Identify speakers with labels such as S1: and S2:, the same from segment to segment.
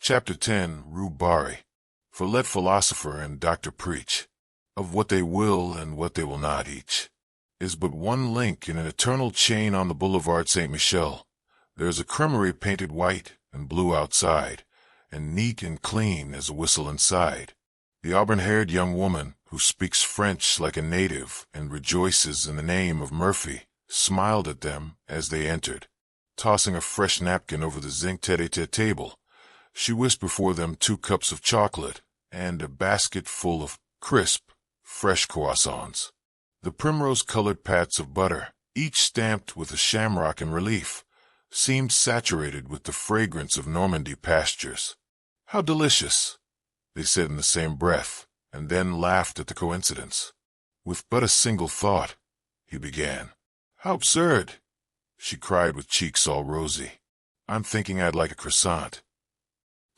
S1: Chapter 10, Rue Barrée. For let philosopher and doctor preach, of what they will and what they will not each, is but one link in an eternal chain on the boulevard Saint-Michel. There's a cremerie painted white and blue outside, and neat and clean as a whistle inside. The auburn-haired young woman, who speaks French like a native and rejoices in the name of Murphy, smiled at them as they entered. Tossing a fresh napkin over the zinc tete-a-tete table, she whisked before them 2 cups of chocolate and a basket full of crisp, fresh croissants. The primrose-colored pats of butter, each stamped with a shamrock in relief, seemed saturated with the fragrance of Normandy pastures. "How delicious," they said in the same breath, and then laughed at the coincidence. "With but a single thought," he began. "How absurd," she cried with cheeks all rosy. "I'm thinking I'd like a croissant."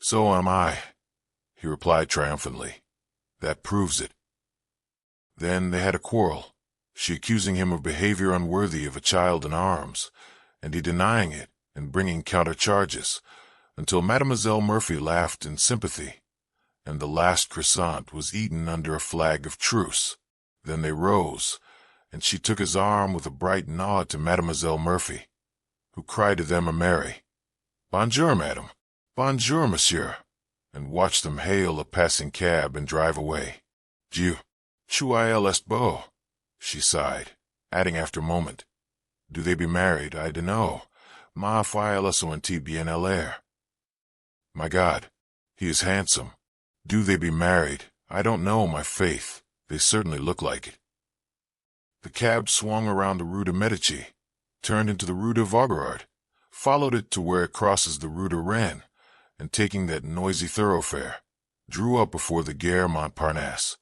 S1: "So am I," he replied triumphantly. "That proves it." Then they had a quarrel, she accusing him of behavior unworthy of a child in arms, and he denying it and bringing counter-charges, until Mademoiselle Murphy laughed in sympathy, and the last croissant was eaten under a flag of truce. Then they rose, and she took his arm with a bright nod to Mademoiselle Murphy, who cried to them a merry, "Bonjour, madame, bonjour, monsieur," and watched them hail a passing cab and drive away. "Dieu, tu est beau," she sighed, adding after a moment, "Do they be married? I dunno. Ma foi, elle sont bien l'air." "My God, he is handsome. Do they be married? I don't know, my faith. They certainly look like it." The cab swung around the Rue de Medici, turned into the Rue de Vaugirard, followed it to where it crosses the Rue de Rennes, and taking that noisy thoroughfare, drew up before the Gare Montparnasse.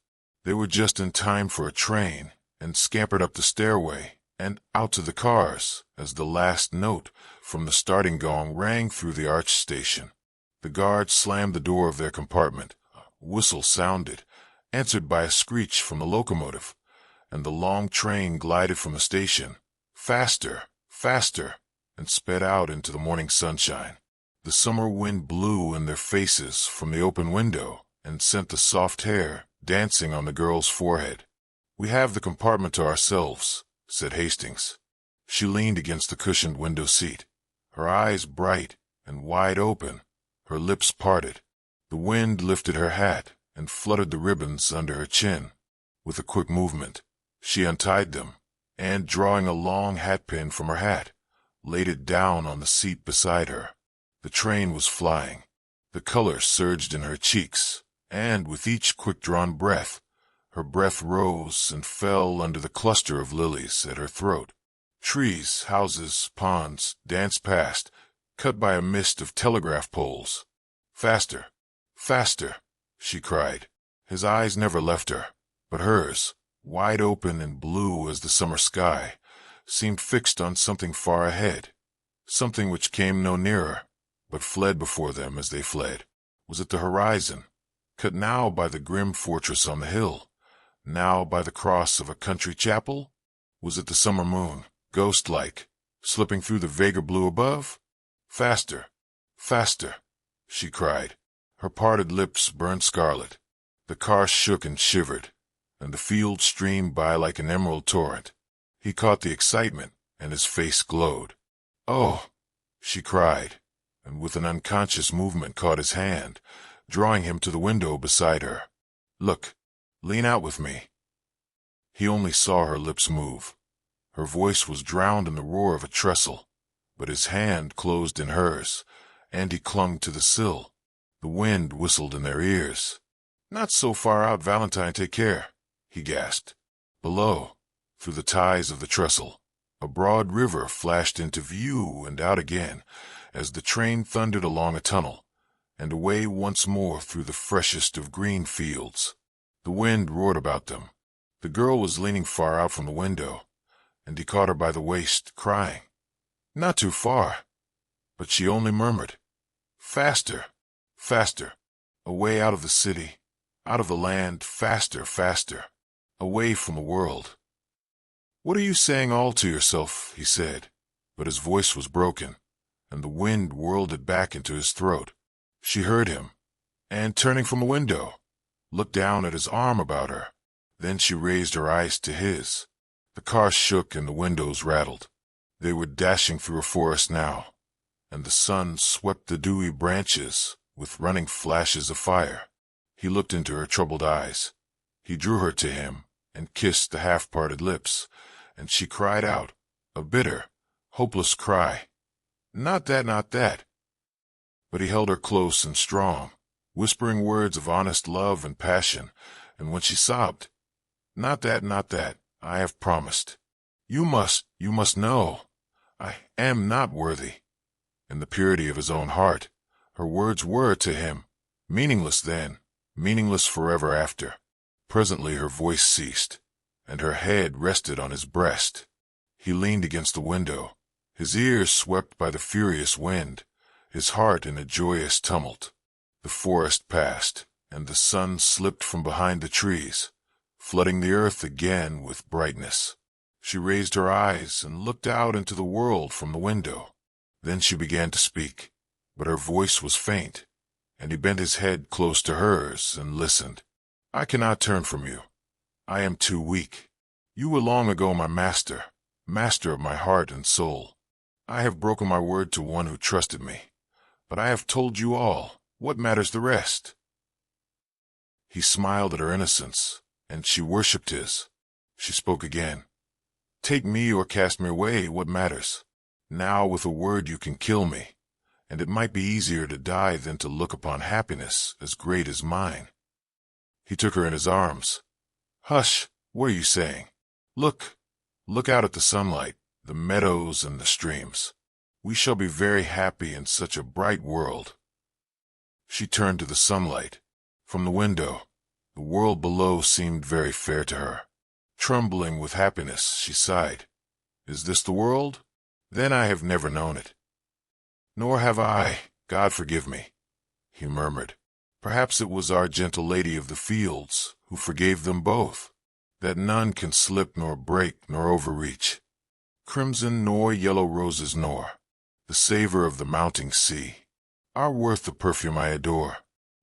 S1: They were just in time for a train, and scampered up the stairway and out to the cars as the last note from the starting gong rang through the arch station. The guard slammed the door of their compartment. A whistle sounded, answered by a screech from the locomotive, and the long train glided from the station, faster, faster, and sped out into the morning sunshine. The summer wind blew in their faces from the open window and sent the soft hair dancing on the girl's forehead. "We have the compartment to ourselves," said Hastings. She leaned against the cushioned window seat, her eyes bright and wide open, her lips parted. The wind lifted her hat and fluttered the ribbons under her chin. With a quick movement, she untied them, and, drawing a long hatpin from her hat, laid it down on the seat beside her. The train was flying. The color surged in her cheeks, and with each quick-drawn breath, her breath rose and fell under the cluster of lilies at her throat. Trees, houses, ponds danced past, cut by a mist of telegraph poles. "Faster, faster," she cried. His eyes never left her, but hers, wide open and blue as the summer sky, seemed fixed on something far ahead, something which came no nearer, but fled before them as they fled. Was it the horizon, cut now by the grim fortress on the hill, now by the cross of a country chapel? Was it the summer moon, ghost-like, slipping through the vaguer blue above? "Faster, faster," she cried. Her parted lips burned scarlet. The car shook and shivered, and the field streamed by like an emerald torrent. He caught the excitement, and his face glowed. "Oh!" she cried, and with an unconscious movement caught his hand, drawing him to the window beside her. "Look, lean out with me." He only saw her lips move. Her voice was drowned in the roar of a trestle, but his hand closed in hers, and he clung to the sill. The wind whistled in their ears. "Not so far out, Valentine, take care," he gasped. Below, through the ties of the trestle, a broad river flashed into view and out again as the train thundered along a tunnel, and away once more through the freshest of green fields. The wind roared about them. The girl was leaning far out from the window, and he caught her by the waist, crying, "Not too far." But she only murmured, "Faster, faster, away out of the city, out of the land, faster, faster, away from the world." "What are you saying all to yourself?" he said, but his voice was broken, and the wind whirled it back into his throat. She heard him, and turning from a window, looked down at his arm about her. Then she raised her eyes to his. The car shook and the windows rattled. They were dashing through a forest now, and the sun swept the dewy branches with running flashes of fire. He looked into her troubled eyes. He drew her to him and kissed the half-parted lips, and she cried out, a bitter, hopeless cry. Not that, not that. But he held her close and strong, whispering words of honest love and passion, and when she sobbed, not that, not that, I have promised. You must know, I am not worthy. In the purity of his own heart, her words were to him meaningless then, meaningless forever after. Presently her voice ceased, and her head rested on his breast. He leaned against the window, his ears swept by the furious wind, his heart in a joyous tumult. The forest passed, and the sun slipped from behind the trees, flooding the earth again with brightness. She raised her eyes and looked out into the world from the window. Then she began to speak, but her voice was faint, and he bent his head close to hers and listened. I cannot turn from you. I am too weak. You were long ago my master, master of my heart and soul. I have broken my word to one who trusted me, but I have told you all. What matters the rest? He smiled at her innocence, and she worshipped his. She spoke again. Take me or cast me away, what matters? Now with a word you can kill me, and it might be easier to die than to look upon happiness as great as mine. He took her in his arms. Hush, what are you saying? Look out at the sunlight, the meadows and the streams. We shall be very happy in such a bright world. She turned to the sunlight. From the window, the world below seemed very fair to her. Trembling with happiness, she sighed. Is this the world? Then I have never known it. Nor have I, God forgive me, he murmured. Perhaps it was our gentle lady of the fields who forgave them both, that none can slip nor break nor overreach. Crimson nor yellow roses nor the savor of the mounting sea are worth the perfume I adore,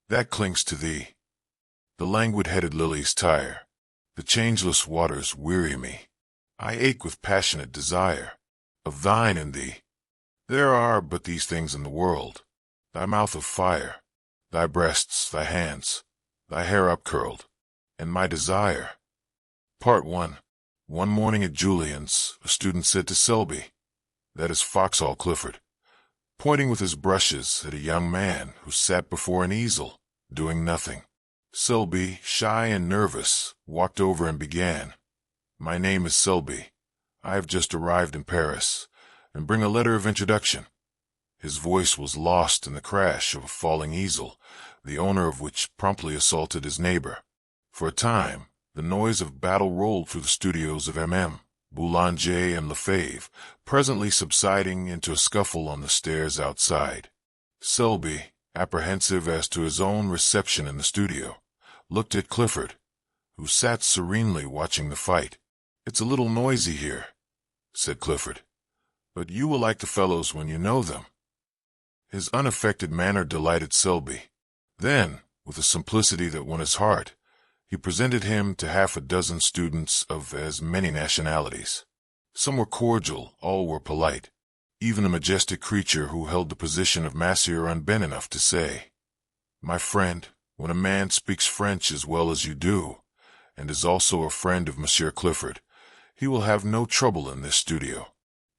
S1: that clings to thee. The languid-headed lilies tire, the changeless waters weary me. I ache with passionate desire of thine and thee. There are but these things in the world, thy mouth of fire, thy breasts, thy hands, thy hair upcurled, and my desire. Part 1. One morning at Julian's, a student said to Selby, that is Foxhall Clifford, pointing with his brushes at a young man who sat before an easel, doing nothing. Selby, shy and nervous, walked over and began, My name is Selby. I have just arrived in Paris, and bring a letter of introduction. His voice was lost in the crash of a falling easel, the owner of which promptly assaulted his neighbor. For a time, the noise of battle rolled through the studios of M.M., Boulanger and Lefebvre, presently subsiding into a scuffle on the stairs outside. Selby, apprehensive as to his own reception in the studio, looked at Clifford, who sat serenely watching the fight. It's a little noisy here, said Clifford, but you will like the fellows when you know them. His unaffected manner delighted Selby. Then, with a simplicity that won his heart, he presented him to half a dozen students of as many nationalities. Some were cordial, all were polite. Even a majestic creature who held the position of massier unbent enough to say, My friend, when a man speaks French as well as you do, and is also a friend of Monsieur Clifford, he will have no trouble in this studio.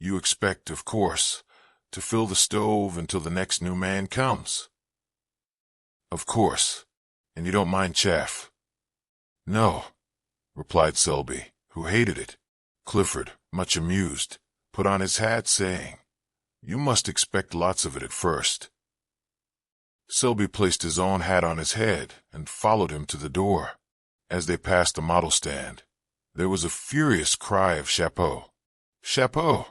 S1: You expect, of course, to fill the stove until the next new man comes. Of course, and you don't mind chaff. No, replied Selby, who hated it. Clifford, much amused, put on his hat, saying, You must expect lots of it at first. Selby placed his own hat on his head and followed him to the door. As they passed the model stand, there was a furious cry of chapeau, chapeau,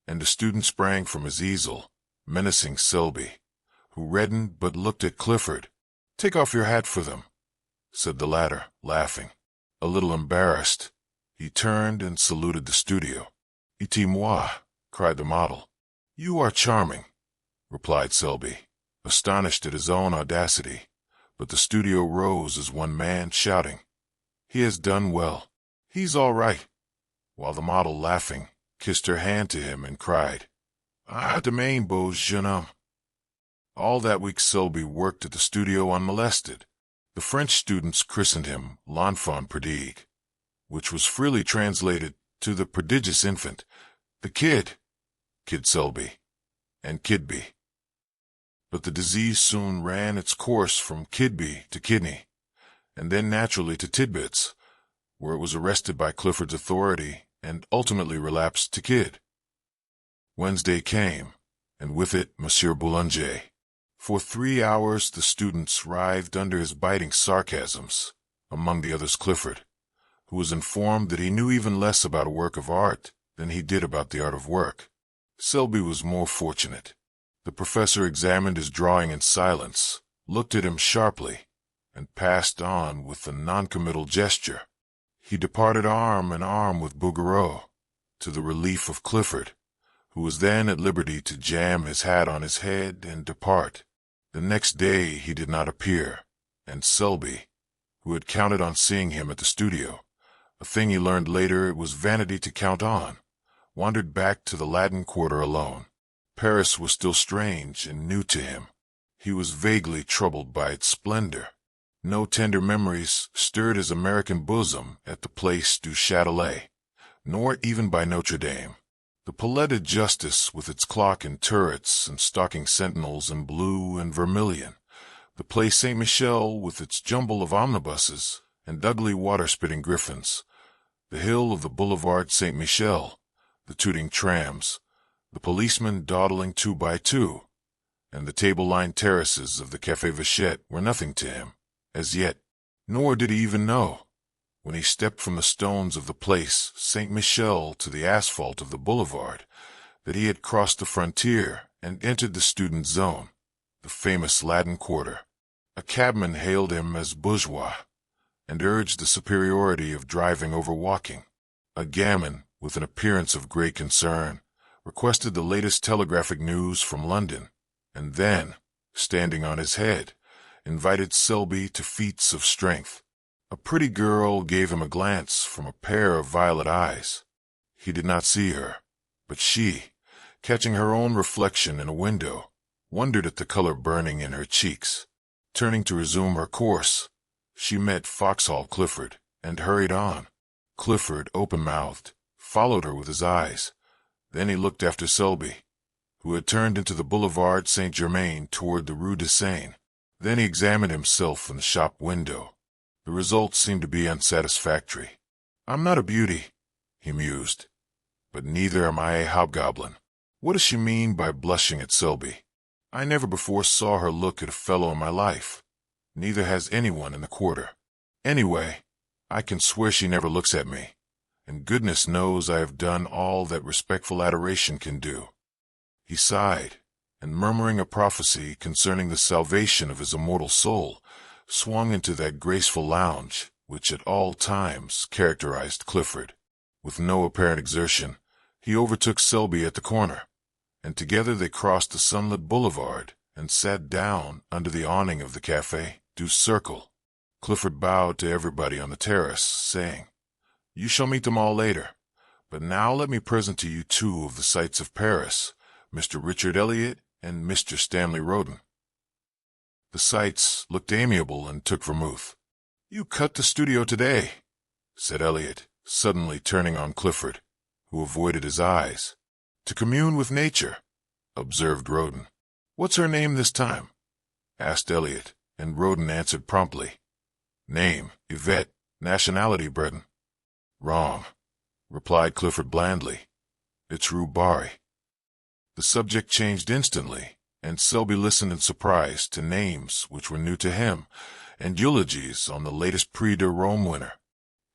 S1: and a student sprang from his easel, menacing Selby, who reddened but looked at Clifford. Take off your hat for them, said the latter, laughing. A little embarrassed, he turned and saluted the studio. Et moi, cried the model. You are charming, replied Selby, astonished at his own audacity, but the studio rose as one man, shouting, "He has done well. He's all right," while the model, laughing, kissed her hand to him and cried, "Ah, demain, beau jeune homme." All that week Selby worked at the studio unmolested. The French students christened him l'enfant prodigue, which was freely translated to the prodigious infant, the Kid Selby, and Kidby. But the disease soon ran its course from Kidby to kidney, and then naturally to Tidbits, where it was arrested by Clifford's authority and ultimately relapsed to Kid. Wednesday came, and with it Monsieur Boulanger. For 3 hours the students writhed under his biting sarcasms, among the others Clifford, who was informed that he knew even less about a work of art than he did about the art of work. Selby was more fortunate. The professor examined his drawing in silence, looked at him sharply, and passed on with a noncommittal gesture. He departed arm in arm with Bouguereau, to the relief of Clifford, who was then at liberty to jam his hat on his head and depart. The next day he did not appear, and Selby, who had counted on seeing him at the studio, a thing he learned later it was vanity to count on, wandered back to the Latin Quarter alone. Paris was still strange and new to him. He was vaguely troubled by its splendor. No tender memories stirred his American bosom at the Place du Châtelet, nor even by Notre Dame. The Palais de Justice, with its clock and turrets and stalking sentinels in blue and vermilion, the Place Saint-Michel with its jumble of omnibuses and ugly water-spitting griffins, the hill of the Boulevard Saint-Michel, the tooting trams, the policemen dawdling 2 by 2, and the table-lined terraces of the Café Vachette were nothing to him, as yet, nor did he even know, when he stepped from the stones of the Place Saint-Michel to the asphalt of the boulevard, that he had crossed the frontier and entered the student zone, the famous Latin Quarter. A cabman hailed him as bourgeois, and urged the superiority of driving over walking. A gamin, with an appearance of great concern, requested the latest telegraphic news from London, and then, standing on his head, invited Selby to feats of strength. A pretty girl gave him a glance from a pair of violet eyes. He did not see her, but she, catching her own reflection in a window, wondered at the color burning in her cheeks. Turning to resume her course, she met Foxhall Clifford and hurried on. Clifford, open-mouthed, followed her with his eyes. Then he looked after Selby, who had turned into the Boulevard Saint-Germain toward the Rue de Seine. Then he examined himself in the shop window. The results seemed to be unsatisfactory. "I'm not a beauty," he mused, "but neither am I a hobgoblin. What does she mean by blushing at Selby? I never before saw her look at a fellow in my life. Neither has anyone in the Quarter. Anyway, I can swear she never looks at me, and goodness knows I have done all that respectful adoration can do." He sighed, and murmuring a prophecy concerning the salvation of his immortal soul, swung into that graceful lounge which at all times characterized Clifford. With no apparent exertion, he overtook Selby at the corner, and together they crossed the sunlit boulevard and sat down under the awning of the Café du Cercle. Clifford bowed to everybody on the terrace, saying, "You shall meet them all later, but now let me present to you 2 of the sights of Paris, Mr. Richard Elliot and Mr. Stanley Roden." The sights looked amiable and took vermouth. "You cut the studio today," said Elliot, suddenly turning on Clifford, who avoided his eyes. "To commune with nature," observed Roden. "What's her name this time?" asked Elliot, and Roden answered promptly. "Name, Yvette. Nationality, Breton." "Wrong," replied Clifford blandly. "It's Rue Barrée." The subject changed instantly, and Selby listened in surprise to names which were new to him, and eulogies on the latest Prix de Rome winner.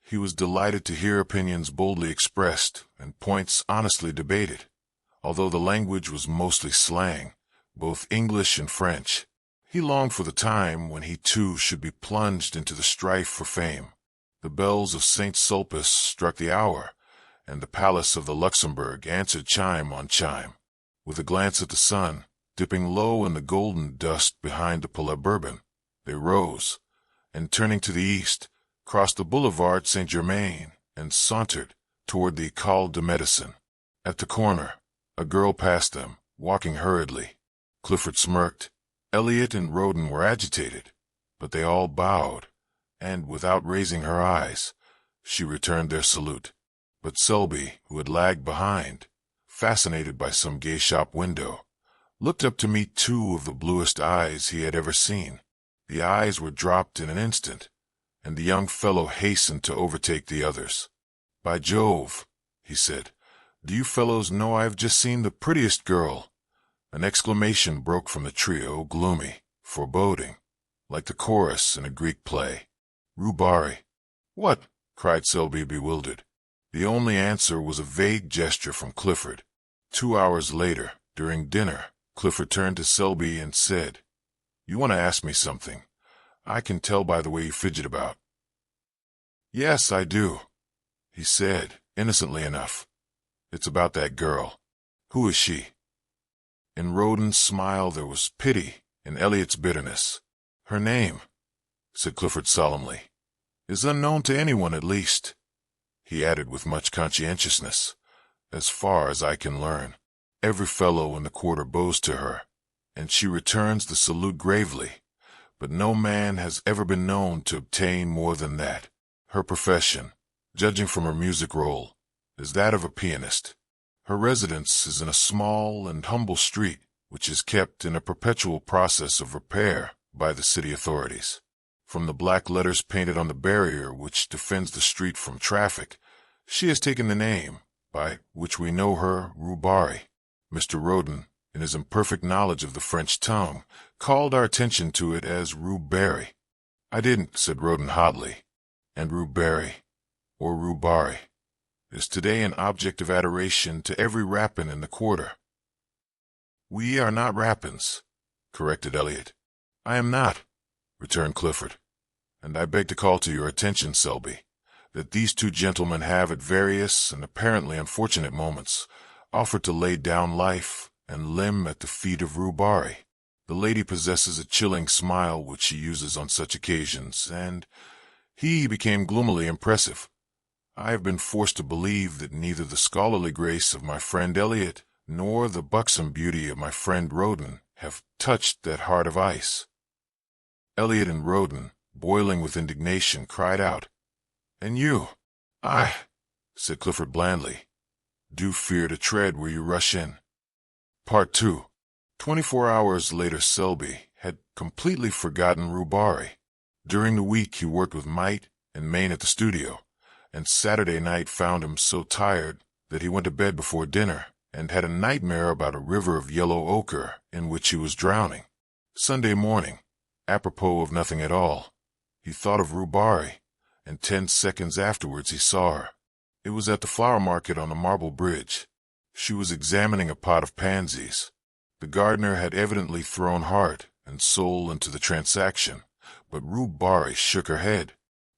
S1: He was delighted to hear opinions boldly expressed and points honestly debated, although the language was mostly slang, both English and French. He longed for the time when he too should be plunged into the strife for fame. The bells of St. Sulpice struck the hour, and the palace of the Luxembourg answered chime on chime. With a glance at the sun, Dipping low in the golden dust behind the Palais Bourbon, they rose, and turning to the east, crossed the Boulevard Saint-Germain and sauntered toward the École de Médecine. At the corner, a girl passed them, walking hurriedly. Clifford smirked. Elliot and Roden were agitated, but they all bowed, and without raising her eyes, she returned their salute. But Selby, who had lagged behind, fascinated by some gay shop window, looked up to meet two of the bluest eyes he had ever seen. The eyes were dropped in an instant, and the young fellow hastened to overtake the others. "By Jove," he said, "do you fellows know I have just seen the prettiest girl?" An exclamation broke from the trio, gloomy, foreboding, like the chorus in a Greek play. "Rue Barrée." "What?" cried Selby, bewildered. The only answer was a vague gesture from Clifford. 2 hours later, during dinner, Clifford turned to Selby and said, "You want to ask me something. I can tell by the way you fidget about." "Yes, I do," he said, innocently enough. "It's about that girl. Who is she?" In Roden's smile there was pity, in Elliot's bitterness. "Her name," said Clifford solemnly, "is unknown to anyone, at least." He added with much conscientiousness, "as far as I can learn. Every fellow in the quarter bows to her, and she returns the salute gravely, but no man has ever been known to obtain more than that. Her profession, judging from her music roll, is that of a pianist. Her residence is in a small and humble street, which is kept in a perpetual process of repair by the city authorities. From the black letters painted on the barrier which defends the street from traffic, she has taken the name by which we know her, Rue Barrée. Mr. Roden, in his imperfect knowledge of the French tongue, called our attention to it as Rue Barrée." "I didn't," said Roden hotly. "And Rue Barrée, or Rue Barrée, is today an object of adoration to every rapin in the quarter." "We are not rapins," corrected Elliot. "I am not," returned Clifford. "And I beg to call to your attention, Selby, that these two gentlemen have at various and apparently unfortunate moments offered to lay down life and limb at the feet of Rue Barrée. The lady possesses a chilling smile which she uses on such occasions, and he became gloomily impressive. I have been forced to believe that neither the scholarly grace of my friend Elliot nor the buxom beauty of my friend Roden have touched that heart of ice." Elliot and Roden, boiling with indignation, cried out, "And you?" "I," said Clifford blandly, "do fear to tread where you rush in." Part 2. 24 hours later Selby had completely forgotten Rue Barrée. During the week he worked with might and main at the studio, and Saturday night found him so tired that he went to bed before dinner and had a nightmare about a river of yellow ochre in which he was drowning. Sunday morning, apropos of nothing at all, he thought of Rue Barrée, and 10 seconds afterwards he saw her. It was at the flower market on the Marble Bridge. She was examining a pot of pansies. The gardener had evidently thrown heart and soul into the transaction, but Rue Barrée shook her head.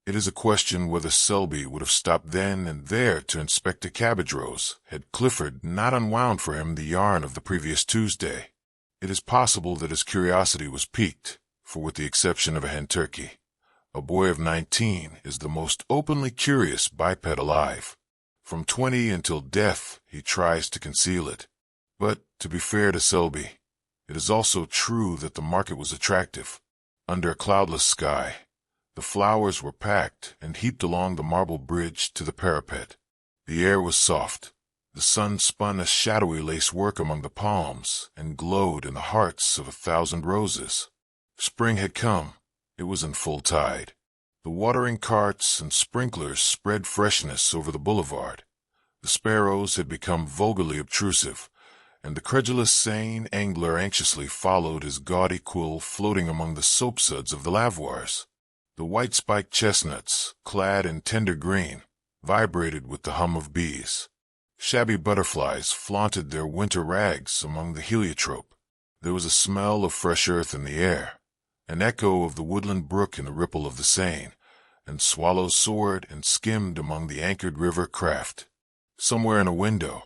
S1: It is a question whether Selby would have stopped then and there to inspect a cabbage rose had Clifford not unwound for him the yarn of the previous Tuesday. It is possible that his curiosity was piqued, for with the exception of a hen turkey, a boy of 19 is the most openly curious biped alive. From 20 until death he tries to conceal it. But, to be fair to Selby, it is also true that the market was attractive. Under a cloudless sky, the flowers were packed and heaped along the marble bridge to the parapet. The air was soft. The sun spun a shadowy lacework among the palms and glowed in the hearts of 1,000 roses. Spring had come. It was in full tide. The watering carts and sprinklers spread freshness over the boulevard. The sparrows had become vulgarly obtrusive, and the credulous Seine angler anxiously followed his gaudy quill floating among the soapsuds of the lavoirs. The white-spiked chestnuts, clad in tender green, vibrated with the hum of bees. Shabby butterflies flaunted their winter rags among the heliotrope. There was a smell of fresh earth in the air, an echo of the woodland brook in the ripple of the Seine, and swallows soared and skimmed among the anchored river craft. Somewhere in a window,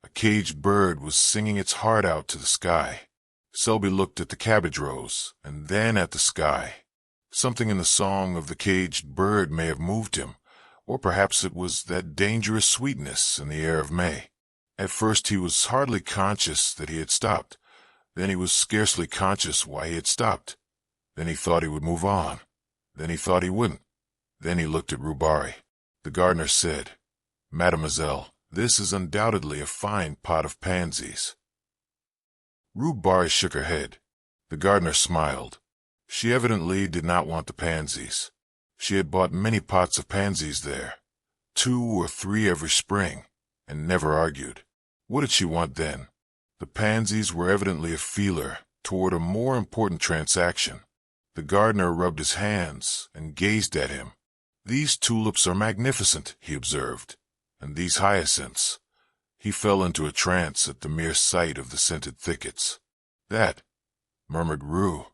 S1: a caged bird was singing its heart out to the sky. Selby looked at the cabbage rows, and then at the sky. Something in the song of the caged bird may have moved him, or perhaps it was that dangerous sweetness in the air of May. At first he was hardly conscious that he had stopped. Then he was scarcely conscious why he had stopped. Then he thought he would move on. Then he thought he wouldn't. Then he looked at Rue Barrée. The gardener said, "Mademoiselle, this is undoubtedly a fine pot of pansies." Rue Barrée shook her head. The gardener smiled. She evidently did not want the pansies. She had bought many pots of pansies there, 2 or 3 every spring, and never argued. What did she want then? The pansies were evidently a feeler toward a more important transaction. The gardener rubbed his hands and gazed at him. "These tulips are magnificent," he observed, "and these hyacinths." He fell into a trance at the mere sight of the scented thickets. "That," murmured Rue,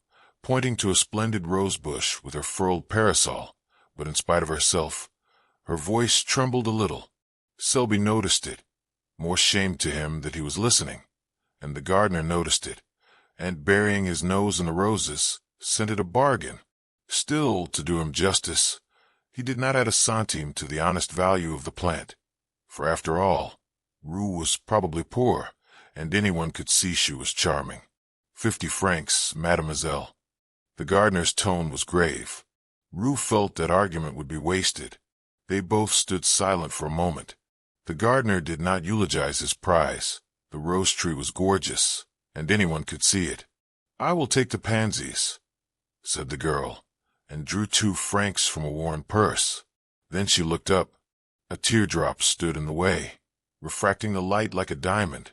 S1: pointing to a splendid rosebush with her furled parasol, but in spite of herself, her voice trembled a little. Selby noticed it, more shame to him that he was listening, and the gardener noticed it, and burying his nose in the roses, scented a bargain. Still, to do him justice, he did not add a centime to the honest value of the plant, for after all, Rue was probably poor, and anyone could see she was charming. 50 francs, mademoiselle." The gardener's tone was grave. Rue felt that argument would be wasted. They both stood silent for a moment. The gardener did not eulogize his prize. The rose tree was gorgeous, and anyone could see it. "I will take the pansies," said the girl, and drew 2 francs from a worn purse. Then she looked up. A teardrop stood in the way, refracting the light like a diamond,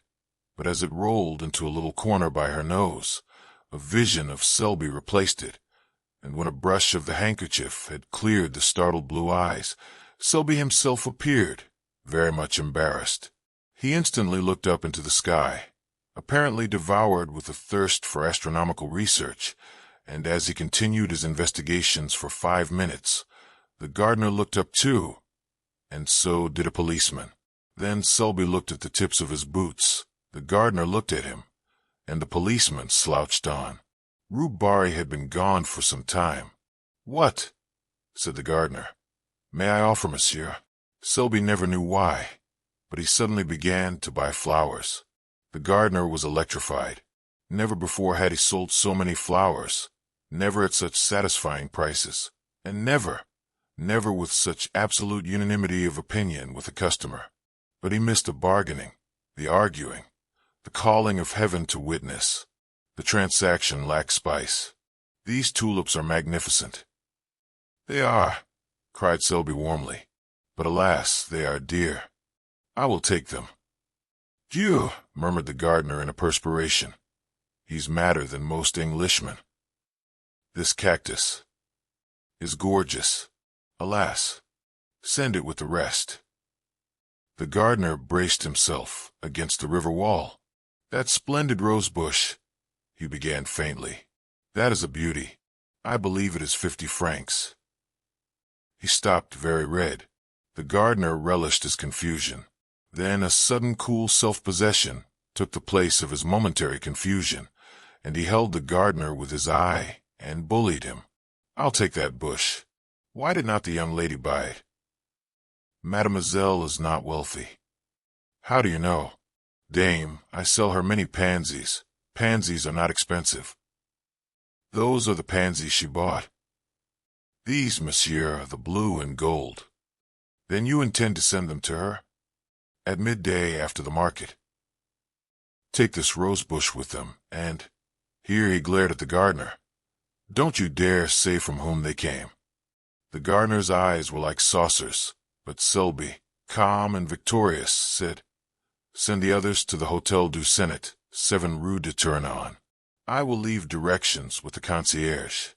S1: but as it rolled into a little corner by her nose, a vision of Selby replaced it, and when a brush of the handkerchief had cleared the startled blue eyes, Selby himself appeared, very much embarrassed. He instantly looked up into the sky, apparently devoured with a thirst for astronomical research, and as he continued his investigations for 5 minutes, the gardener looked up too, and so did a policeman. Then Selby looked at the tips of his boots, the gardener looked at him, and the policeman slouched on. Rue Barrée had been gone for some time. "What?" said the gardener. "May I offer, monsieur?" Selby never knew why, but he suddenly began to buy flowers. The gardener was electrified. Never before had he sold so many flowers, never at such satisfying prices, and never with such absolute unanimity of opinion with a customer. But he missed the bargaining, the arguing, the calling of heaven to witness. The transaction lacked spice. "These tulips are magnificent." "They are," cried Selby warmly, "but alas, they are dear. I will take them." "Dieu," murmured the gardener in a perspiration. "He's madder than most Englishmen. This cactus is gorgeous. Alas, send it with the rest." The gardener braced himself against the river wall. "That splendid rose bush," he began faintly. "That is a beauty. I believe it is 50 francs. He stopped very red. The gardener relished his confusion. Then a sudden cool self-possession took the place of his momentary confusion, and he held the gardener with his eye and bullied him. "I'll take that bush. Why did not the young lady buy it?" "Mademoiselle is not wealthy." "How do you know?" "Dame, I sell her many pansies. Pansies are not expensive." "Those are the pansies she bought." "These, monsieur, are the blue and gold." "Then you intend to send them to her?" "At midday after the market." "Take this rose bush with them, and—" Here he glared at the gardener. "Don't you dare say from whom they came." The gardener's eyes were like saucers, but Selby, calm and victorious, said, "Send the others to the Hotel du Sénat, 7 Rue de Tournon. I will leave directions with the concierge."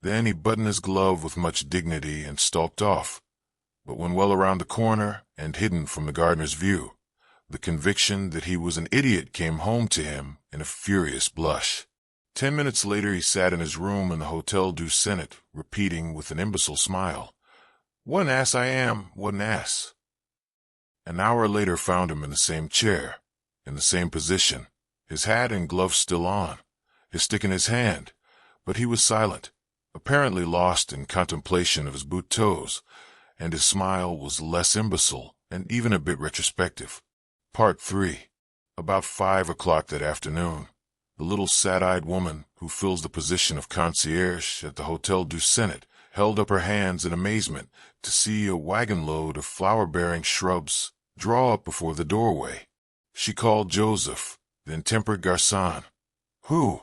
S1: Then he buttoned his glove with much dignity and stalked off. But when well around the corner and hidden from the gardener's view, the conviction that he was an idiot came home to him in a furious blush. 10 minutes later he sat in his room in the Hotel du Sénat, repeating with an imbecile smile, "What an ass I am, what an ass." An hour later found him in the same chair, in the same position, his hat and gloves still on, his stick in his hand, but he was silent, apparently lost in contemplation of his boot toes, and his smile was less imbecile and even a bit retrospective. Part 3. About 5 o'clock that afternoon, the little sad-eyed woman who fills the position of concierge at the Hotel du Sénat held up her hands in amazement to see a wagon-load of flower-bearing shrubs draw up before the doorway. She called Joseph, the intemperate garçon, who,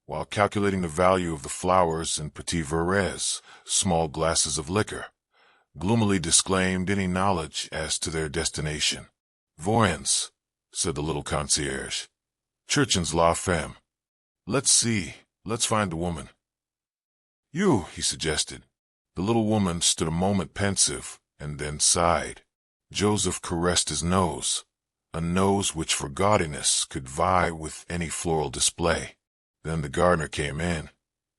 S1: while calculating the value of the flowers in petits verres, small glasses of liquor, gloomily disclaimed any knowledge as to their destination. "Voyons," said the little concierge. "Churchin's la femme. Let's see, let's find the woman." "You," he suggested. The little woman stood a moment pensive, and then sighed. Joseph caressed his nose, a nose which for gaudiness could vie with any floral display. Then the gardener came in,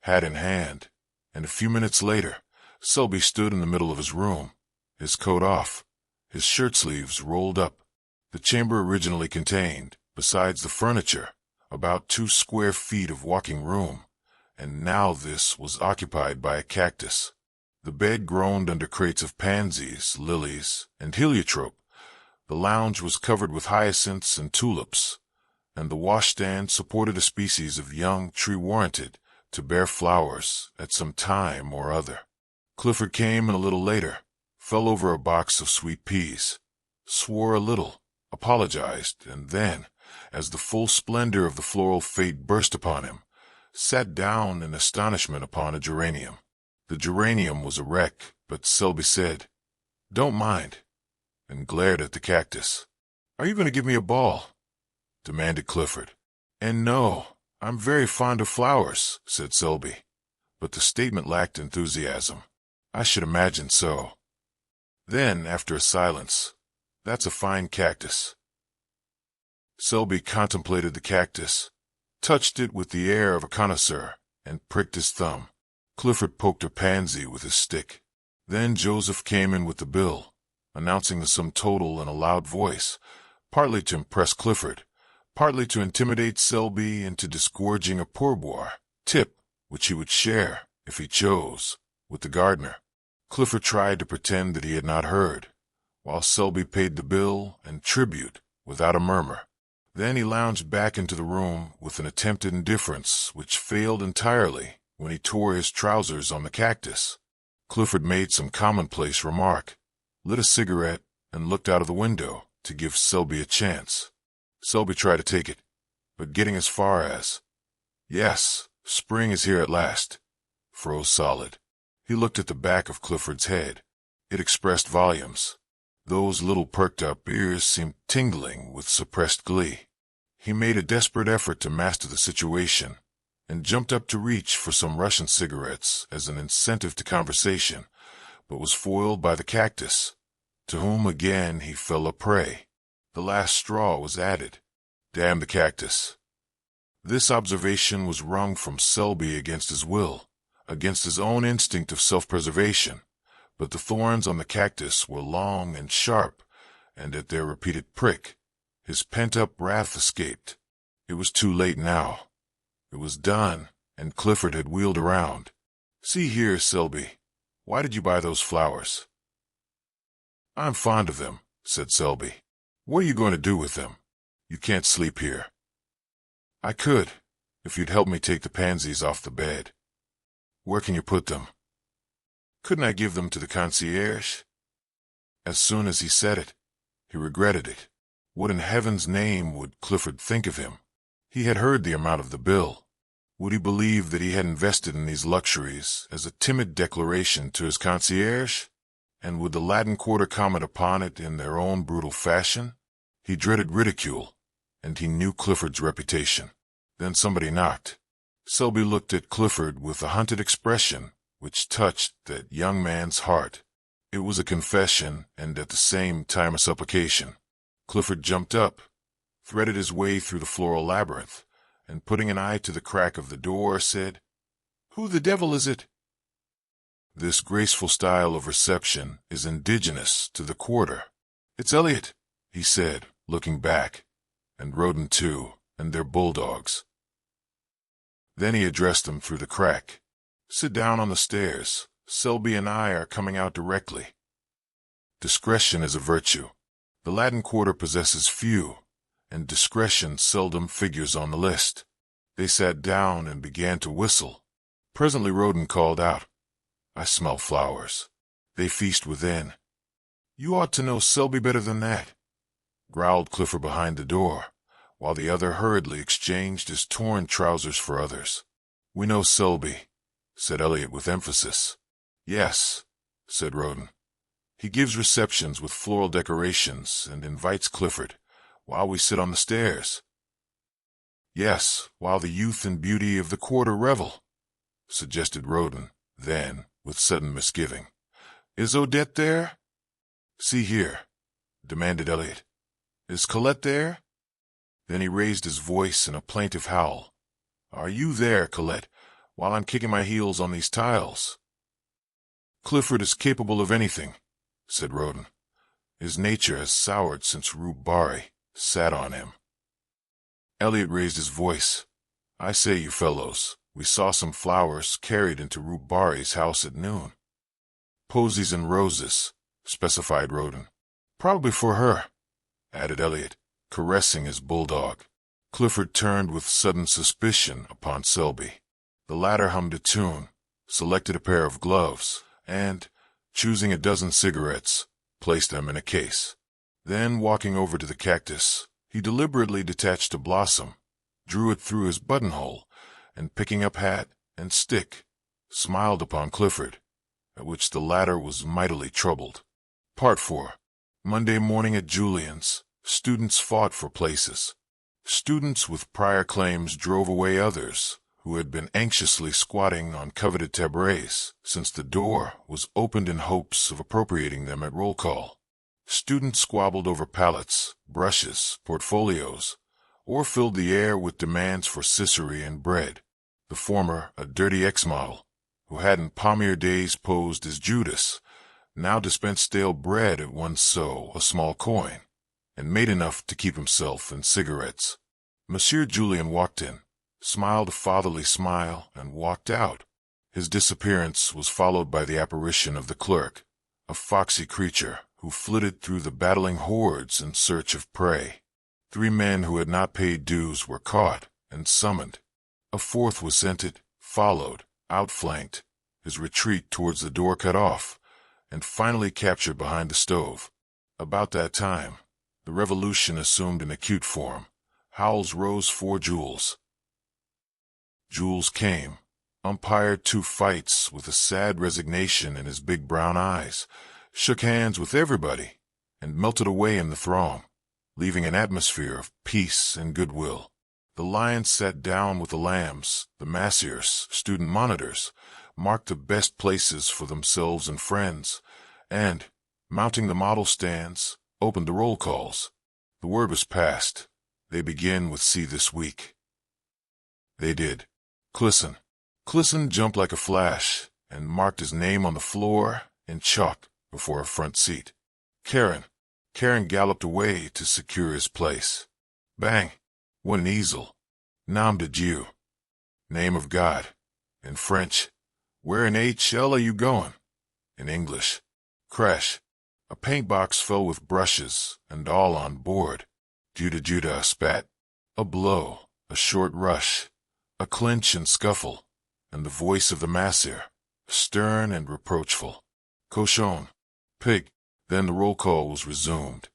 S1: hat in hand, and a few minutes later, Selby stood in the middle of his room, his coat off, his shirt sleeves rolled up. The chamber originally contained, besides the furniture, about 2 square feet of walking room, and now this was occupied by a cactus. The bed groaned under crates of pansies, lilies, and heliotrope. The lounge was covered with hyacinths and tulips, and the washstand supported a species of young tree warranted to bear flowers at some time or other. Clifford came in a little later, fell over a box of sweet peas, swore a little, apologized, and then, as the full splendor of the floral fate burst upon him, sat down in astonishment upon a geranium. The geranium was a wreck, but Selby said, "Don't mind," and glared at the cactus. "Are you going to give me a ball?" demanded Clifford. "And no, I'm very fond of flowers," said Selby. But the statement lacked enthusiasm. "I should imagine so." Then, after a silence, "That's a fine cactus." Selby contemplated the cactus, touched it with the air of a connoisseur, and pricked his thumb. Clifford poked a pansy with his stick. Then Joseph came in with the bill, announcing the sum total in a loud voice, partly to impress Clifford, partly to intimidate Selby into disgorging a pourboire tip, which he would share, if he chose, with the gardener. Clifford tried to pretend that he had not heard, while Selby paid the bill and tribute without a murmur. Then he lounged back into the room with an attempted indifference which failed entirely when he tore his trousers on the cactus. Clifford made some commonplace remark, lit a cigarette, and looked out of the window to give Selby a chance. Selby tried to take it, but getting as far as, "Yes, spring is here at last," froze solid. He looked at the back of Clifford's head. It expressed volumes. Those little perked-up ears seemed tingling with suppressed glee. He made a desperate effort to master the situation, and jumped up to reach for some Russian cigarettes as an incentive to conversation, but was foiled by the cactus, to whom again he fell a prey. The last straw was added. Damn the cactus. This observation was wrung from Selby against his will, against his own instinct of self-preservation, but the thorns on the cactus were long and sharp, and at their repeated prick, his pent-up wrath escaped. It was too late now. It was done, and Clifford had wheeled around. "See here, Selby, why did you buy those flowers?" "I'm fond of them," said Selby. "What are you going to do with them? You can't sleep here." "I could, if you'd help me take the pansies off the bed." "Where can you put them?" "Couldn't I give them to the concierge?" As soon as he said it, he regretted it. What in heaven's name would Clifford think of him? He had heard the amount of the bill. Would he believe that he had invested in these luxuries as a timid declaration to his concierge? And would the Latin Quarter comment upon it in their own brutal fashion? He dreaded ridicule, and he knew Clifford's reputation. Then somebody knocked. Selby looked at Clifford with a hunted expression which touched that young man's heart. It was a confession and at the same time a supplication. Clifford jumped up, threaded his way through the floral labyrinth, and putting an eye to the crack of the door, said, "Who the devil is it?" This graceful style of reception is indigenous to the Quarter. "It's Elliot," he said, looking back, "and Roden too." and they're bulldogs. Then he addressed them through the crack. Sit down on the stairs. Selby and I are coming out directly. Discretion is a virtue. The Latin Quarter possesses few, and discretion seldom figures on the list. They sat down and began to whistle. Presently Roden called out, I smell flowers. They feast within. You ought to know Selby better than that, growled Clifford behind the door, while the other hurriedly exchanged his torn trousers for others. We know Selby, said Elliot with emphasis. Yes, said Roden. He gives receptions with floral decorations and invites Clifford, while we sit on the stairs. Yes, while the youth and beauty of the Quarter revel, suggested Roden, then, with sudden misgiving. Is Odette there? See here, demanded Elliot. Is Colette there? Then he raised his voice in a plaintive howl. Are you there, Colette, while I'm kicking my heels on these tiles? Clifford is capable of anything, said Roden. His nature has soured since Rue Barrée sat on him. Elliot raised his voice. I say, you fellows, we saw some flowers carried into Rue Barrée's house at noon. Posies and roses, specified Roden. Probably for her, added Elliot, caressing his bulldog. Clifford turned with sudden suspicion upon Selby. The latter hummed a tune, selected a pair of gloves, and, choosing a dozen cigarettes, placed them in a case. Then, walking over to the cactus, he deliberately detached a blossom, drew it through his buttonhole, and picking up hat and stick, smiled upon Clifford, at which the latter was mightily troubled. Part 4. Monday morning at Julian's, students fought for places. Students with prior claims drove away others who had been anxiously squatting on coveted tabourets since the door was opened in hopes of appropriating them at roll call. Students squabbled over palettes, brushes, portfolios, or filled the air with demands for Cicerone and bread. The former, a dirty ex-model, who had in palmier days posed as Judas, now dispensed stale bread at one sou, a small coin, and made enough to keep himself and cigarettes. Monsieur Julien walked in, smiled a fatherly smile, and walked out. His disappearance was followed by the apparition of the clerk, a foxy creature who flitted through the battling hordes in search of prey. 3 men who had not paid dues were caught and summoned. A 4th was scented, followed, outflanked, his retreat towards the door cut off, and finally captured behind the stove. About that time, the revolution assumed an acute form. Howls rose for Jules. Jules came, umpired 2 fights with a sad resignation in his big brown eyes, shook hands with everybody, and melted away in the throng, leaving an atmosphere of peace and goodwill. The lions sat down with the lambs, the massiers, student monitors, marked the best places for themselves and friends, and, mounting the model stands, opened the roll calls. The word was passed. They begin with C this week. They did. Clisson. Clisson jumped like a flash and marked his name on the floor in chalk before a front seat. Karen. Karen galloped away to secure his place. Bang. What an easel. Nom de Dieu. Name of God. In French. Where in H.L. are you going? In English. Crash. A paint box fell with brushes and all on board. Judah a spat. A blow. A short rush. A clinch and scuffle. And the voice of the massier, stern and reproachful. Cochon. Pig. Then the roll call was resumed.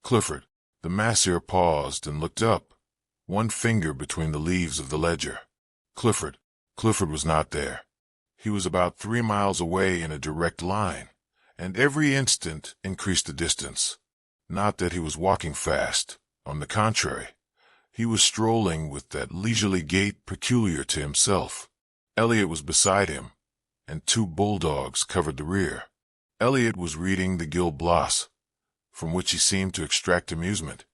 S1: Clifford. The massier paused and looked up, one finger between the leaves of the ledger. Clifford. Clifford was not there. He was about 3 miles away in a direct line, and every instant increased the distance. Not that he was walking fast. On the contrary, he was strolling with that leisurely gait peculiar to himself. Elliot was beside him, and 2 bulldogs covered the rear. Elliot was reading the Gil Blas, from which he seemed to extract amusement,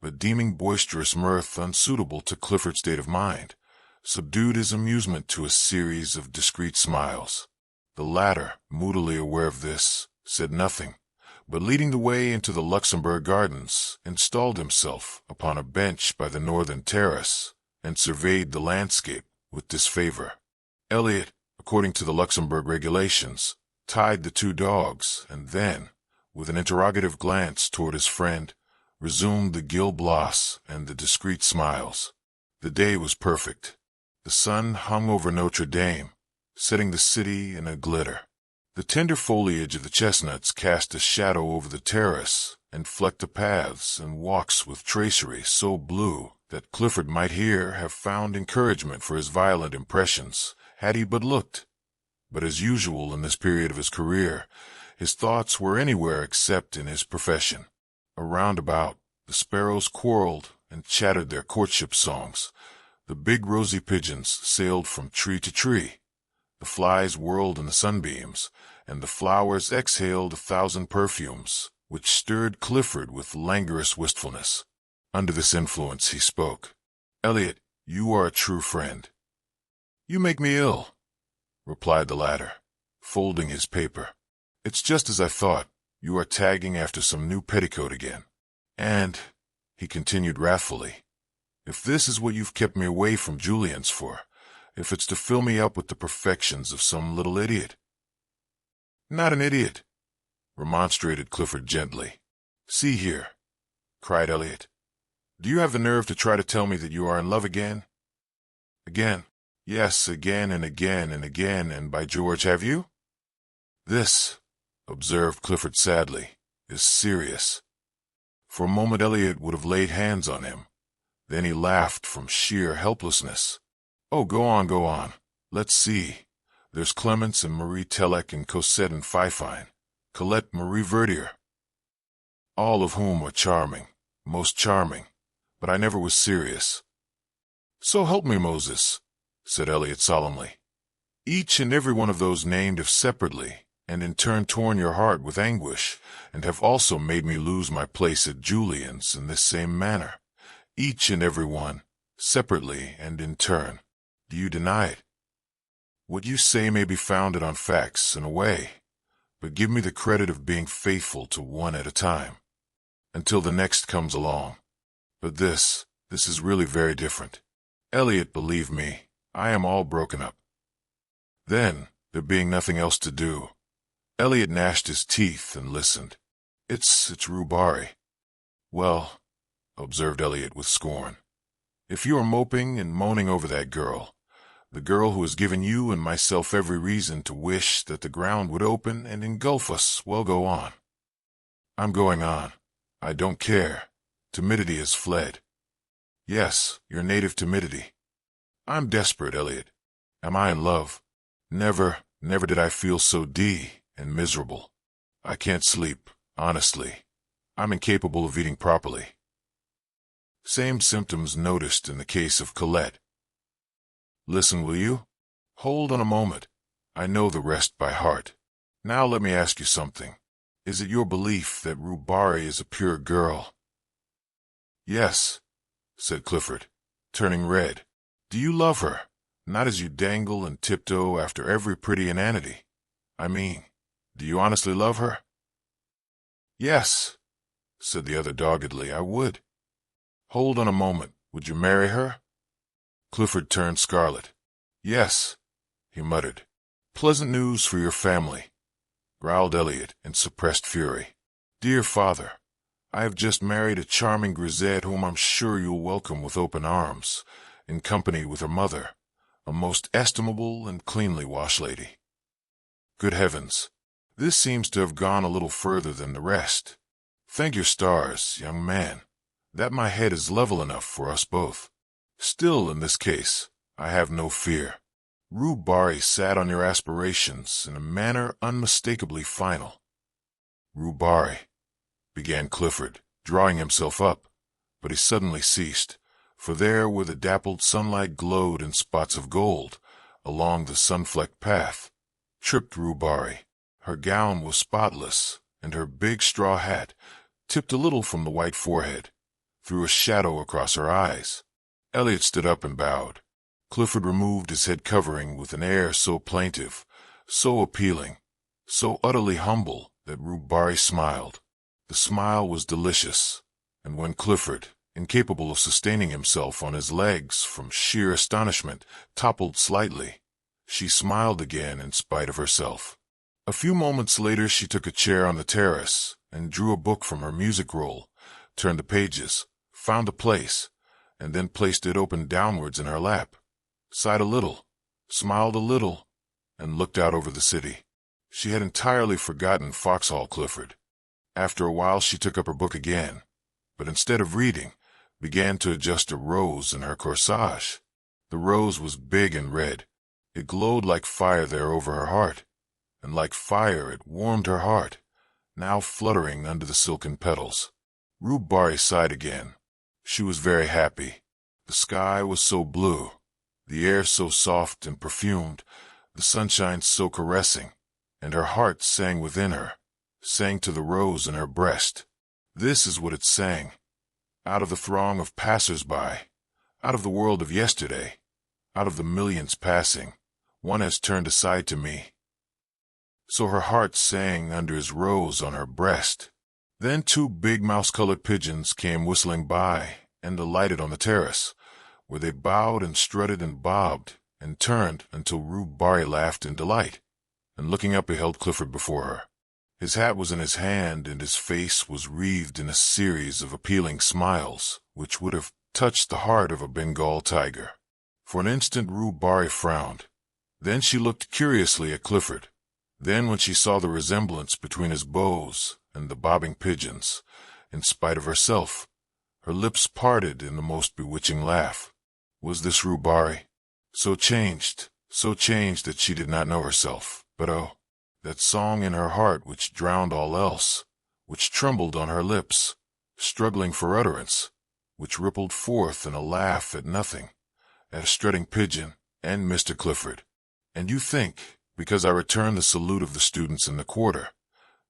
S1: but deeming boisterous mirth unsuitable to Clifford's state of mind, subdued his amusement to a series of discreet smiles. The latter, moodily aware of this, said nothing, but leading the way into the Luxembourg Gardens, installed himself upon a bench by the northern terrace and surveyed the landscape with disfavor. Eliot, according to the Luxembourg regulations, tied the two dogs and then, with an interrogative glance toward his friend, resumed the Gil Blas and the discreet smiles. The day was perfect. The sun hung over Notre Dame, setting the city in a glitter. The tender foliage of the chestnuts cast a shadow over the terrace and flecked the paths and walks with tracery so blue that Clifford might here have found encouragement for his violent impressions had he but looked. But as usual in this period of his career, his thoughts were anywhere except in his profession. Around about, the sparrows quarreled and chattered their courtship songs. The big rosy pigeons sailed from tree to tree. The flies whirled in the sunbeams, and the flowers exhaled 1,000 perfumes, which stirred Clifford with languorous wistfulness. Under this influence he spoke. "Eliot, you are a true friend." "You make me ill," replied the latter, folding his paper. "It's just as I thought. You are tagging after some new petticoat again. And," he continued wrathfully, "if this is what you've kept me away from Julian's for, if it's to fill me up with the perfections of some little idiot." "Not an idiot," remonstrated Clifford gently. "See here," cried Eliot. "Do you have the nerve to try to tell me that you are in love again?" "Again? Yes, again and again and again, and by George, have you?" "This," observed Clifford sadly, "is serious." For a moment Eliot would have laid hands on him. Then he laughed from sheer helplessness. "Oh, go on. Let's see. There's Clemence and Marie Telek and Cosette and Sci-Fi, Colette Marie Verdier, all of whom are charming, most charming, but I never was serious." "So help me, Moses," said Eliot solemnly. "Each and every one of those named have separately, and in turn torn your heart with anguish, and have also made me lose my place at Julian's in this same manner. Each and every one, separately and in turn. Do you deny it? What you say may be founded on facts in a way, but give me the credit of being faithful to one at a time, until the next comes along. But this is really very different. Eliot, believe me, I am all broken up." Then, there being nothing else to do, Eliot gnashed his teeth and listened. It's Rue Barrée." "Well," observed Eliot with scorn, "if you are moping and moaning over that girl, the girl who has given you and myself every reason to wish that the ground would open and engulf us, well, go on." "I'm going on. I don't care. Timidity has fled." "Yes, your native timidity." "I'm desperate, Eliot. Am I in love? Never did I feel so and miserable. I can't sleep, honestly. I'm incapable of eating properly." Same symptoms noticed in the case of Colette. "Listen, will you? Hold on a moment. I know the rest by heart. Now let me ask you something. Is it your belief that Rue Barrée is a pure girl?" "Yes," said Clifford, turning red. "Do you love her? Not as you dangle and tiptoe after every pretty inanity. I mean, do you honestly love her?" "Yes," said the other doggedly, "I would." "Hold on a moment. Would you marry her?" Clifford turned scarlet. "Yes," he muttered. "Pleasant news for your family," growled Eliot in suppressed fury. "Dear father, I have just married a charming grisette whom I'm sure you'll welcome with open arms, in company with her mother, a most estimable and cleanly washlady. Good heavens, this seems to have gone a little further than the rest. Thank your stars, young man, that my head is level enough for us both. Still, in this case, I have no fear. Rue Barrée sat on your aspirations in a manner unmistakably final." "Rue Barrée," began Clifford, drawing himself up, but he suddenly ceased, for there where the dappled sunlight glowed in spots of gold, along the sun-flecked path, tripped Rue Barrée. Her gown was spotless, and her big straw hat, tipped a little from the white forehead, threw a shadow across her eyes. Eliot stood up and bowed. Clifford removed his head covering with an air so plaintive, so appealing, so utterly humble, that Rue Barrée smiled. The smile was delicious, and when Clifford, incapable of sustaining himself on his legs from sheer astonishment, toppled slightly, she smiled again in spite of herself. A few moments later she took a chair on the terrace and drew a book from her music roll, turned the pages, found a place, and then placed it open downwards in her lap, sighed a little, smiled a little, and looked out over the city. She had entirely forgotten Foxhall Clifford. After a while she took up her book again, but instead of reading, began to adjust a rose in her corsage. The rose was big and red. It glowed like fire there over her heart, and like fire it warmed her heart, now fluttering under the silken petals. Rue Barrée sighed again. She was very happy. The sky was so blue, the air so soft and perfumed, the sunshine so caressing, and her heart sang within her, sang to the rose in her breast. This is what it sang. Out of the throng of passers-by, out of the world of yesterday, out of the millions passing, one has turned aside to me. So her heart sang under his rose on her breast. Then 2 big mouse-colored pigeons came whistling by and alighted on the terrace, where they bowed and strutted and bobbed and turned until Rue Barrée laughed in delight, and looking up beheld Clifford before her. His hat was in his hand, and his face was wreathed in a series of appealing smiles, which would have touched the heart of a Bengal tiger. For an instant Rue Barrée frowned. Then she looked curiously at Clifford. Then when she saw the resemblance between his bows and the bobbing pigeons, in spite of herself, her lips parted in the most bewitching laugh. Was this Rue Barrée? So changed that she did not know herself. But oh, that song in her heart which drowned all else, which trembled on her lips, struggling for utterance, which rippled forth in a laugh at nothing, at a strutting pigeon and Mr. Clifford. And you think, because I return the salute of the students in the quarter,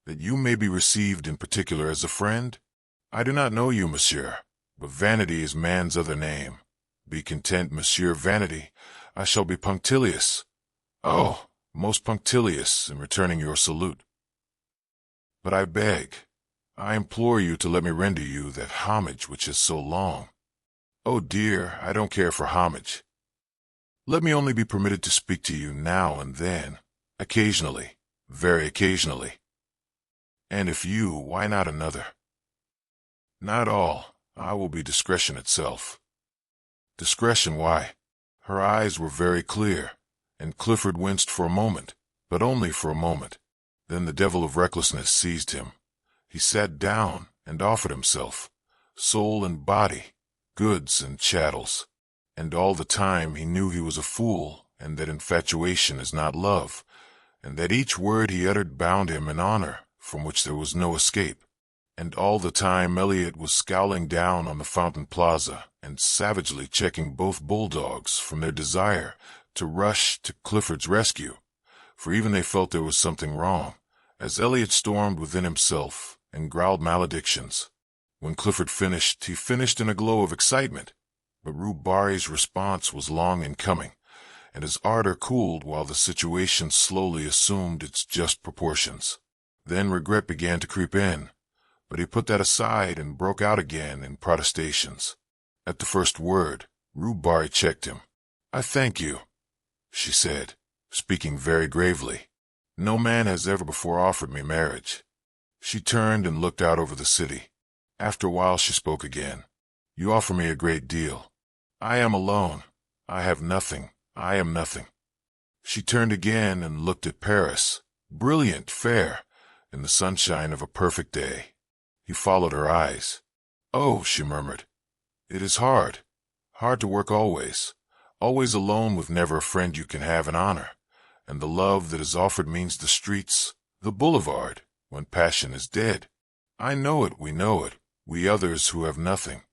S1: that you may be received in particular as a friend? I do not know you, monsieur, but vanity is man's other name. Be content, Monsieur Vanity. I shall be punctilious. Oh, most punctilious in returning your salute. But I beg, I implore you to let me render you that homage which is so long. Oh dear, I don't care for homage. Let me only be permitted to speak to you now and then, occasionally, very occasionally. And if you, why not another? Not all. I will be discretion itself. Discretion, why? Her eyes were very clear, and Clifford winced for a moment, but only for a moment. Then the devil of recklessness seized him. He sat down and offered himself, soul and body, goods and chattels. And all the time he knew he was a fool, and that infatuation is not love, and that each word he uttered bound him in honor, from which there was no escape. And all the time Elliot was scowling down on the Fountain Plaza and savagely checking both bulldogs from their desire to rush to Clifford's rescue, for even they felt there was something wrong, as Elliot stormed within himself and growled maledictions. When Clifford finished, he finished in a glow of excitement, but Rue Barrée's response was long in coming, and his ardor cooled while the situation slowly assumed its just proportions. Then regret began to creep in, but he put that aside and broke out again in protestations. At the first word, Rue Barrée checked him. "I thank you," she said, speaking very gravely. "No man has ever before offered me marriage." She turned and looked out over the city. After a while she spoke again. "You offer me a great deal. I am alone. I have nothing. I am nothing." She turned again and looked at Paris, brilliant, fair, in the sunshine of a perfect day. He followed her eyes. "Oh," she murmured, "it is hard to work always alone with never a friend you can have in honor, and the love that is offered means the streets, the boulevard, when passion is dead. I know it, we know it, we others who have nothing,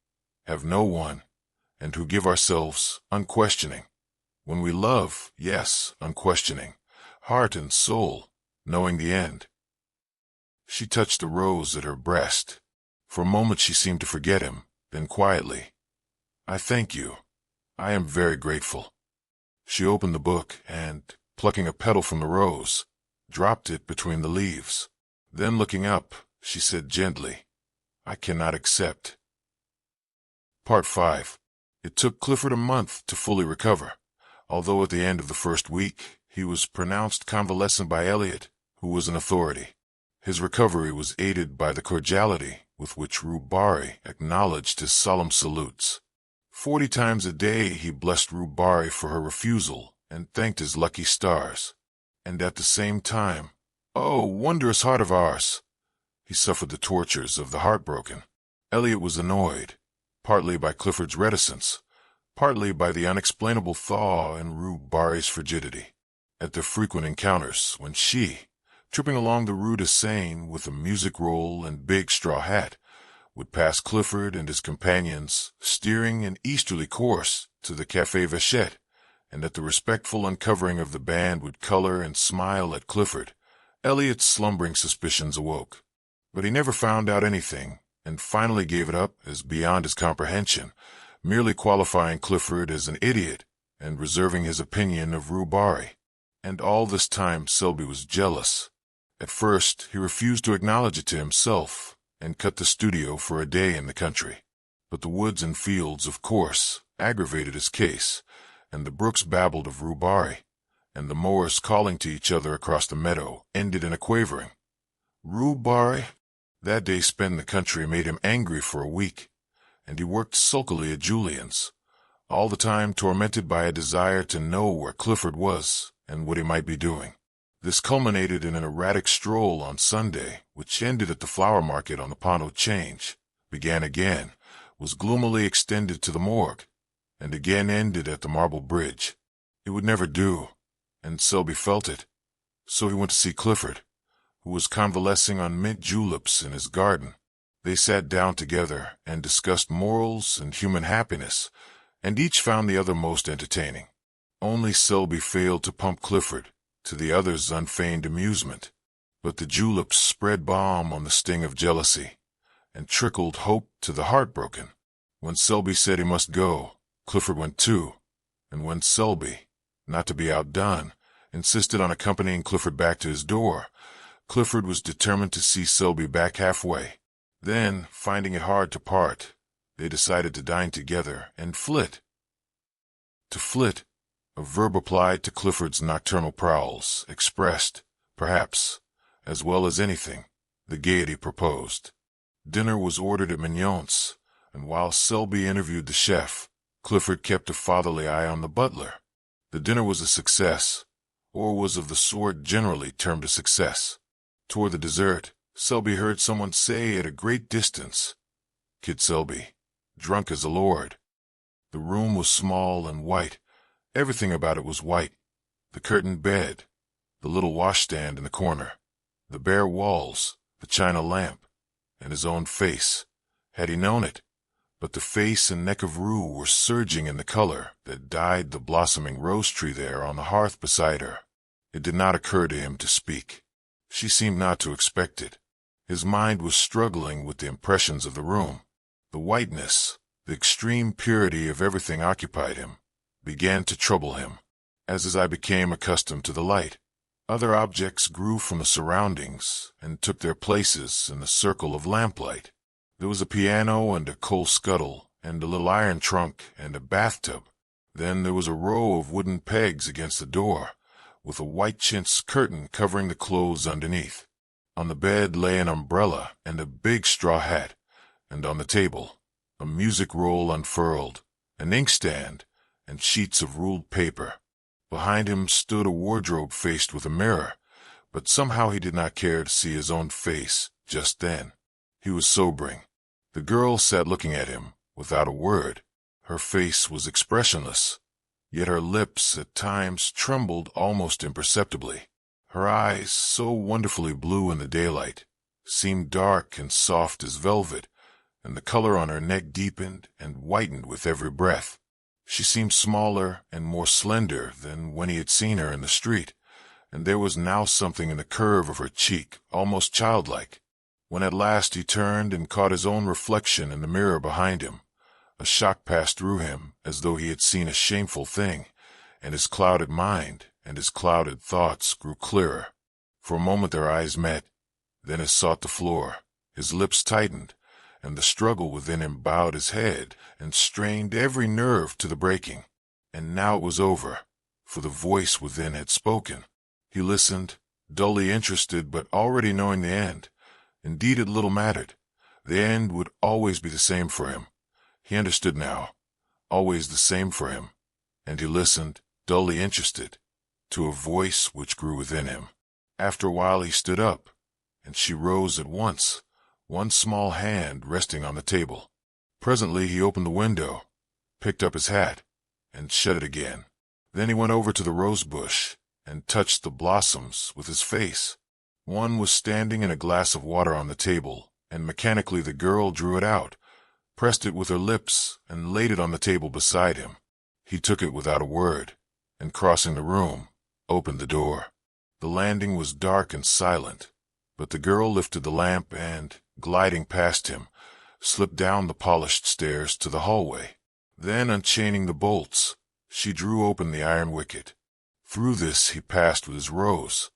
S1: have no one, and who give ourselves unquestioning. When we love, yes, unquestioning, heart and soul, knowing the end." She touched the rose at her breast. For a moment she seemed to forget him, then quietly, "I thank you. I am very grateful." She opened the book and, plucking a petal from the rose, dropped it between the leaves. Then looking up, she said gently, "I cannot accept." Part 5. It took Clifford a month to fully recover, although at the end of the first week, he was pronounced convalescent by Eliot, who was an authority. His recovery was aided by the cordiality with which Rue Barrée acknowledged his solemn salutes. 40 times a day he blessed Rue Barrée for her refusal and thanked his lucky stars. And at the same time, "Oh, wondrous heart of ours!" he suffered the tortures of the heartbroken. Eliot was annoyed, partly by Clifford's reticence, partly by the unexplainable thaw in Rue Barrée's frigidity. At their frequent encounters, when she, tripping along the Rue de Seine with a music roll and big straw hat, would pass Clifford and his companions, steering an easterly course to the Café Vachette, and at the respectful uncovering of the band would color and smile at Clifford, Eliot's slumbering suspicions awoke. But he never found out anything, and finally gave it up as beyond his comprehension, merely qualifying Clifford as an idiot and reserving his opinion of Rue Barrée. And all this time Selby was jealous. At first he refused to acknowledge it to himself and cut the studio for a day in the country. But the woods and fields, of course, aggravated his case, and the brooks babbled of Rue Barrée, and the mowers calling to each other across the meadow ended in a quavering "Rue Barrée." That day spent in the country made him angry for a week, and he worked sulkily at Julian's, all the time tormented by a desire to know where Clifford was and what he might be doing. This culminated in an erratic stroll on Sunday, which ended at the flower market on the Pont au Change, began again, was gloomily extended to the morgue, and again ended at the Marble Bridge. It would never do, and Selby felt it. So he went to see Clifford, who was convalescing on mint juleps in his garden. They sat down together and discussed morals and human happiness, and each found the other most entertaining. Only Selby failed to pump Clifford, to the other's unfeigned amusement. But the juleps spread balm on the sting of jealousy, and trickled hope to the heartbroken. When Selby said he must go, Clifford went too, and when Selby, not to be outdone, insisted on accompanying Clifford back to his door, Clifford was determined to see Selby back halfway. Then, finding it hard to part, they decided to dine together and flit. To flit, a verb applied to Clifford's nocturnal prowls, expressed, perhaps, as well as anything, the gaiety proposed. Dinner was ordered at Mignon's, and while Selby interviewed the chef, Clifford kept a fatherly eye on the butler. The dinner was a success, or was of the sort generally termed a success. Toward the dessert, Selby heard someone say at a great distance, "Kid Selby, drunk as a lord." The room was small and white. Everything about it was white. The curtained bed, the little washstand in the corner, the bare walls, the china lamp, and his own face, had he known it. But the face and neck of Rue were surging in the color that dyed the blossoming rose tree there on the hearth beside her. It did not occur to him to speak. She seemed not to expect it. His mind was struggling with the impressions of the room. The whiteness, the extreme purity of everything occupied him, began to trouble him. As I became accustomed to the light, other objects grew from the surroundings and took their places in the circle of lamplight. There was a piano and a coal scuttle and a little iron trunk and a bathtub. Then there was a row of wooden pegs against the door, with a white chintz curtain covering the clothes underneath. On the bed lay an umbrella and a big straw hat, and on the table, a music roll unfurled, an inkstand, and sheets of ruled paper. Behind him stood a wardrobe faced with a mirror, but somehow he did not care to see his own face just then. He was sobering. The girl sat looking at him, without a word. Her face was expressionless, yet her lips at times trembled almost imperceptibly. Her eyes, so wonderfully blue in the daylight, seemed dark and soft as velvet, and the color on her neck deepened and whitened with every breath. She seemed smaller and more slender than when he had seen her in the street, and there was now something in the curve of her cheek, almost childlike. When at last he turned and caught his own reflection in the mirror behind him, a shock passed through him as though he had seen a shameful thing, and his clouded mind and his clouded thoughts grew clearer. For a moment their eyes met, Then it sought the floor. His lips tightened, and the struggle within him bowed his head and strained every nerve to the breaking. And now it was over, for the voice within had spoken. He listened, dully interested but already knowing the end. Indeed, it little mattered. The end would always be the same for him. He understood now. Always the same for him. And he listened, dully interested, to a voice which grew within him. After a while he stood up, and she rose at once, one small hand resting on the table. Presently he opened the window, picked up his hat, and shut it again. Then he went over to the rose bush and touched the blossoms with his face. One was standing in a glass of water on the table, and mechanically the girl drew it out, pressed it with her lips, and laid it on the table beside him. He took it without a word, and crossing the room, opened the door. The landing was dark and silent, but the girl lifted the lamp and, gliding past him, slipped down the polished stairs to the hallway. Then, unchaining the bolts, she drew open the iron wicket. Through this he passed with his rose,